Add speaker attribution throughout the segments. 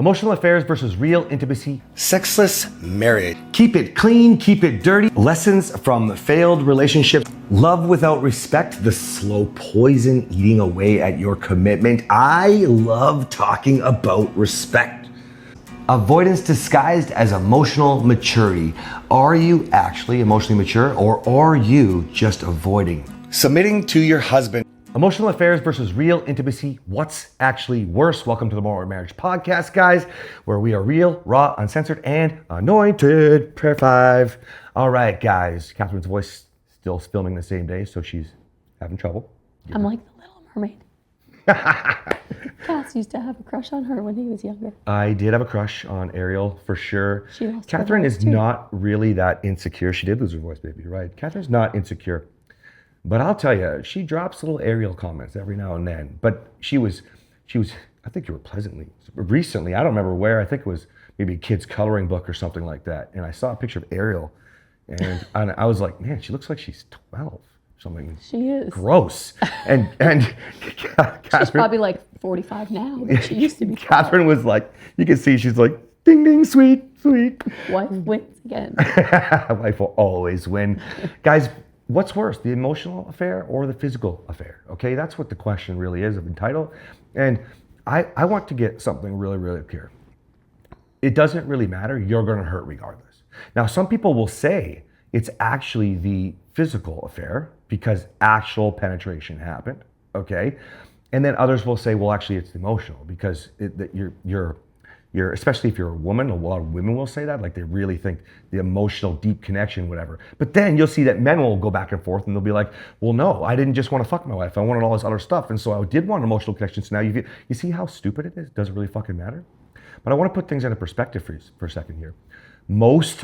Speaker 1: Emotional affairs versus real intimacy.
Speaker 2: Sexless marriage.
Speaker 1: Keep it clean, keep it dirty. Lessons from failed relationships. Love without respect, the slow poison eating away at your commitment. I love talking about respect. Avoidance disguised as emotional maturity. Are you actually emotionally mature, or are you just avoiding?
Speaker 2: Submitting to your husband.
Speaker 1: Emotional affairs versus real intimacy. What's actually worse? Welcome to the Morrow Marriage Podcast, guys, where we are real, raw, uncensored, and anointed. Prayer 5. All right, guys. Kathryn's voice still filming the same day, so she's having trouble.
Speaker 3: I'm like the Little Mermaid. Cass used to have a crush on her when he was younger.
Speaker 1: I did have a crush on Ariel, for sure.
Speaker 3: She lost her
Speaker 1: Kathryn
Speaker 3: voice
Speaker 1: is
Speaker 3: too.
Speaker 1: not really that insecure. She did lose her voice, baby, right? Kathryn's not insecure. But I'll tell you, she drops little Ariel comments every now and then. But she was, I think you were recently, I don't remember where, I think it was maybe a kid's coloring book or something like that. And I saw a picture of Ariel and I was like, man, she looks like she's 12. Something
Speaker 3: She is.
Speaker 1: gross. And Kathryn,
Speaker 3: She's probably like 45 now, but she used to be 12.
Speaker 1: Kathryn was like, you can see she's like, ding, ding, sweet, sweet.
Speaker 3: Wife wins again.
Speaker 1: Wife will always win. Guys, what's worse, the emotional affair or the physical affair? Okay, that's what the question really is of the title. And I want to get something really, really clear. It doesn't really matter. You're going to hurt regardless. Now, some people will say it's actually the physical affair because actual penetration happened. Okay, and then others will say, well, actually, it's emotional because you're, especially if you're a woman, a lot of women will say that, like they really think the emotional deep connection, whatever. But then you'll see that men will go back and forth and they'll be like, well, no, I didn't just want to fuck my wife. I wanted all this other stuff. And so I did want an emotional connection. So now you see how stupid it is? It doesn't really fucking matter. But I want to put things into perspective for a second here. Most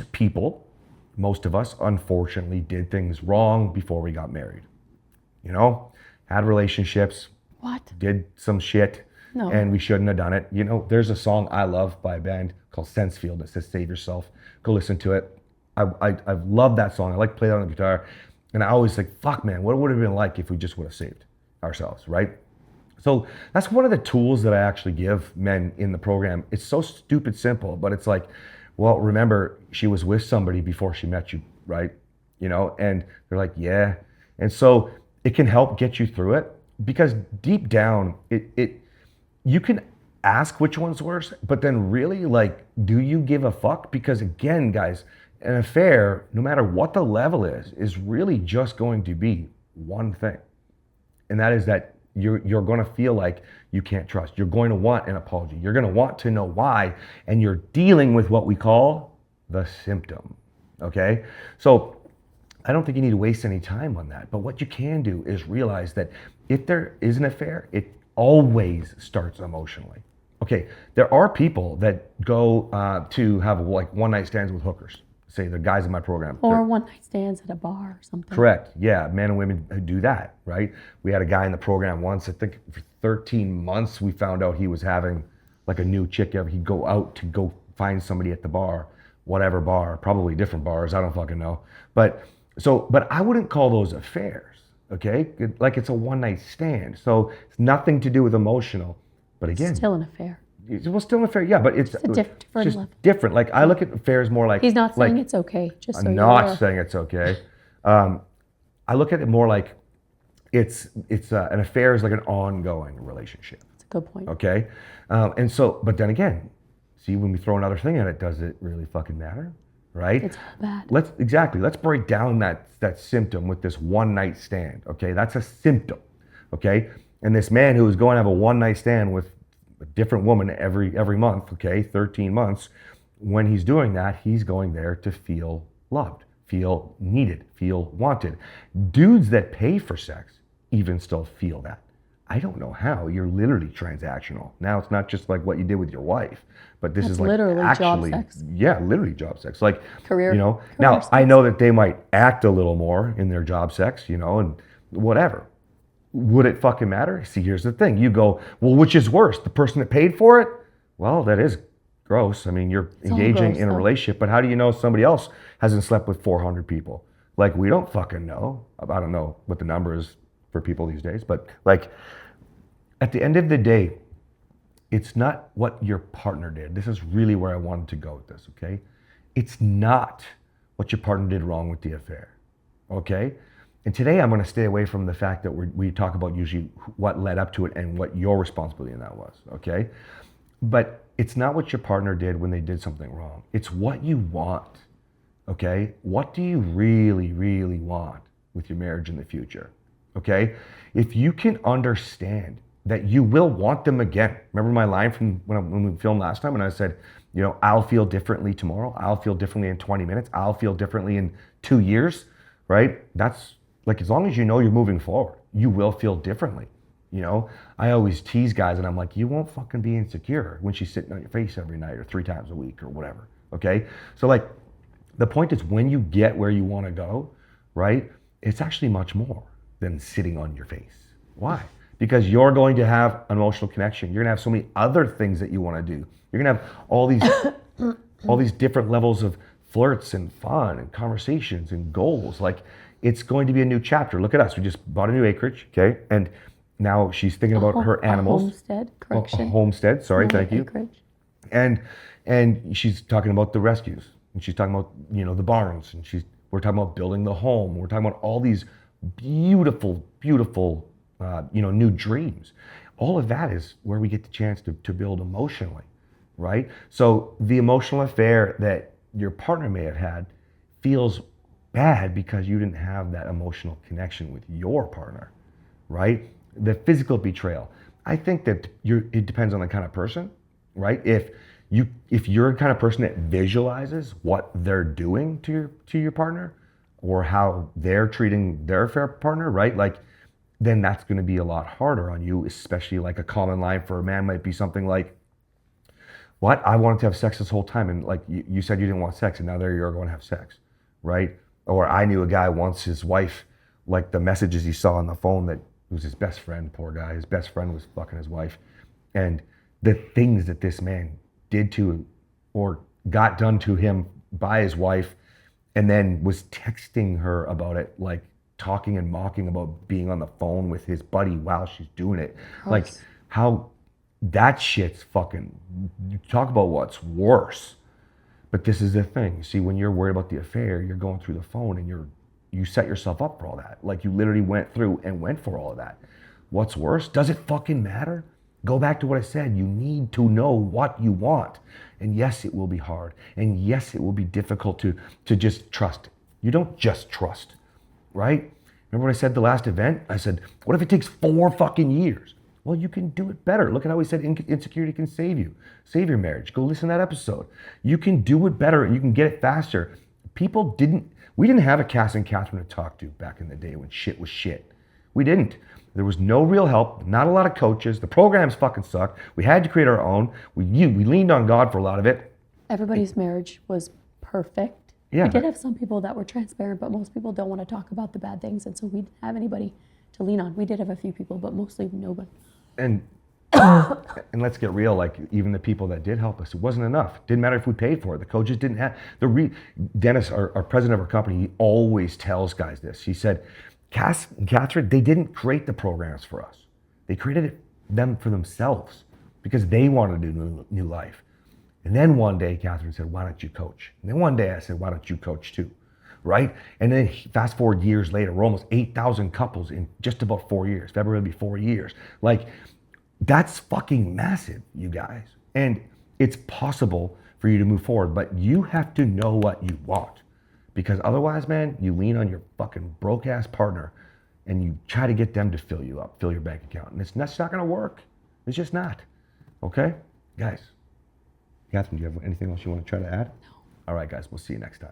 Speaker 1: of us, unfortunately, did things wrong before we got married. You know, had relationships.
Speaker 3: What?
Speaker 1: Did some shit.
Speaker 3: No.
Speaker 1: And we shouldn't have done it. You know, there's a song I love by a band called Sensefield that says "Save Yourself." Go listen to it. I love that song. I like to play that on the guitar, and I always think, fuck, man, what would it have been like if we just would have saved ourselves, right? So that's one of the tools that I actually give men in the program. It's so stupid simple, but it's like, well, remember, she was with somebody before she met you, right? You know, and they're like, yeah. And so it can help get you through it because deep down, you can ask which one's worse, but then really, like, do you give a fuck? Because again, guys, an affair, no matter what the level is really just going to be one thing. And that is that you're going to feel like you can't trust. You're going to want an apology. You're going to want to know why. And you're dealing with what we call the symptom, okay? So I don't think you need to waste any time on that. But what you can do is realize that if there is an affair, it always starts emotionally. Okay, there are people that go to have like one night stands with hookers. Say the guys in my program.
Speaker 3: Or one night stands at a bar or something.
Speaker 1: Correct, yeah, men and women who do that, right? We had a guy in the program once, I think for 13 months, we found out he was having like a new chick. He'd go out to go find somebody at the bar, whatever bar, probably different bars, I don't fucking know. But I wouldn't call those affairs. Okay, like it's a one night stand, so it's nothing to do with emotional. But again,
Speaker 3: Still an affair.
Speaker 1: Well, still an affair, yeah, but it's
Speaker 3: a different
Speaker 1: just
Speaker 3: level.
Speaker 1: different. Like I look at affairs more like
Speaker 3: He's not saying
Speaker 1: like,
Speaker 3: it's okay, just so
Speaker 1: I'm
Speaker 3: you're
Speaker 1: not
Speaker 3: aware.
Speaker 1: saying it's okay. I look at it more like it's an affair is like an ongoing relationship.
Speaker 3: That's a good point.
Speaker 1: Okay, and so, but then again, see, when we throw another thing at it, does it really fucking matter? Right?
Speaker 3: It's all bad.
Speaker 1: Let's break down that symptom with this one night stand. Okay, that's a symptom. Okay, and this man who is going to have a one night stand with a different woman every month. Okay, 13 months. When he's doing that, he's going there to feel loved, feel needed, feel wanted. Dudes that pay for sex even still feel that. I don't know how. You're literally transactional. Now it's not just like what you did with your wife, but this
Speaker 3: That's
Speaker 1: is like
Speaker 3: literally
Speaker 1: actually
Speaker 3: job sex.
Speaker 1: Yeah, literally job sex. Like
Speaker 3: Career
Speaker 1: now
Speaker 3: sex.
Speaker 1: I know that they might act a little more in their job sex, and whatever. Would it fucking matter? See, here's the thing. You go, well, which is worse, the person that paid for it? Well, that is gross. I mean, you're engaging in a relationship, but how do you know somebody else hasn't slept with 400 people? Like, we don't fucking know. I don't know what the number is for people these days, but like, at the end of the day, it's not what your partner did. This is really where I wanted to go with this, okay? It's not what your partner did wrong with the affair, okay? And today I'm going to stay away from the fact that we talk about usually what led up to it and what your responsibility in that was, okay? But it's not what your partner did when they did something wrong. It's what you want, okay? What do you really, really want with your marriage in the future, okay? If you can understand that you will want them again. Remember my line from when we filmed last time when I said, you know, I'll feel differently tomorrow. I'll feel differently in 20 minutes. I'll feel differently in 2 years, right? That's like, as long as you know you're moving forward, you will feel differently. You know, I always tease guys and I'm like, you won't fucking be insecure when she's sitting on your face every night or 3 times a week or whatever, okay? So like, the point is when you get where you want to go, right? It's actually much more than sitting on your face. Why? Because you're going to have an emotional connection. You're gonna have so many other things that you want to do. You're gonna have all these different levels of flirts and fun and conversations and goals. Like, it's going to be a new chapter. Look at us. We just bought a new acreage, okay? And now she's thinking about her animals.
Speaker 3: A homestead, correction.
Speaker 1: A homestead, sorry,
Speaker 3: Not
Speaker 1: thank you.
Speaker 3: acreage.
Speaker 1: And she's talking about the rescues. And she's talking about, you know, the barns. And we're talking about building the home. We're talking about all these beautiful, beautiful new dreams. All of that is where we get the chance to build emotionally, right? So the emotional affair that your partner may have had feels bad because you didn't have that emotional connection with your partner, right? The physical betrayal. I think that it depends on the kind of person, right? If you're the kind of person that visualizes what they're doing to your partner or how they're treating their affair partner, right? Like, then that's going to be a lot harder on you, especially like a common line for a man might be something like, what? I wanted to have sex this whole time. And like you said you didn't want sex and now there you're going to have sex, right? Or I knew a guy once, his wife, like the messages he saw on the phone that was his best friend, poor guy. His best friend was fucking his wife. And the things that this man did to or got done to him by his wife and then was texting her about it, like, talking and mocking about being on the phone with his buddy while she's doing it.
Speaker 3: Gross.
Speaker 1: Like, how that shit's fucking, you talk about what's worse. But this is the thing. See, when you're worried about the affair, you're going through the phone and you set yourself up for all that. Like, you literally went through and went for all of that. What's worse? Does it fucking matter? Go back to what I said. You need to know what you want. And yes, it will be hard. And yes, it will be difficult to just trust. You don't just trust. Right? Remember what I said the last event? I said, what if it takes 4 fucking years? Well, you can do it better. Look at how we said insecurity can save you. Save your marriage. Go listen to that episode. You can do it better and you can get it faster. We didn't have a Cass and Kathryn to talk to back in the day when shit was shit. We didn't. There was no real help, not a lot of coaches. The programs fucking sucked. We had to create our own. We leaned on God for a lot of it.
Speaker 3: Everybody's marriage was perfect.
Speaker 1: Yeah.
Speaker 3: We did have some people that were transparent, but most people don't want to talk about the bad things, and so we didn't have anybody to lean on. We did have a few people, but mostly nobody.
Speaker 1: And and let's get real, like, even the people that did help us, it wasn't enough. Didn't matter if we paid for it. The coaches didn't have Dennis, our president of our company, he always tells guys this. He said, Cass and Kathryn, they didn't create the programs for us. They created them for themselves because they wanted to do new life. And then one day, Kathryn said, why don't you coach? And then one day I said, why don't you coach too? Right? And then fast forward years later, we're almost 8,000 couples in just about 4 years. February will be 4 years. Like, that's fucking massive, you guys. And it's possible for you to move forward, but you have to know what you want. Because otherwise, man, you lean on your fucking broke ass partner and you try to get them to fill you up, fill your bank account. And that's not gonna work. It's just not. Okay? Guys, Kathryn, do you have anything else you want to try to add?
Speaker 3: No.
Speaker 1: All right, guys, we'll see you next time.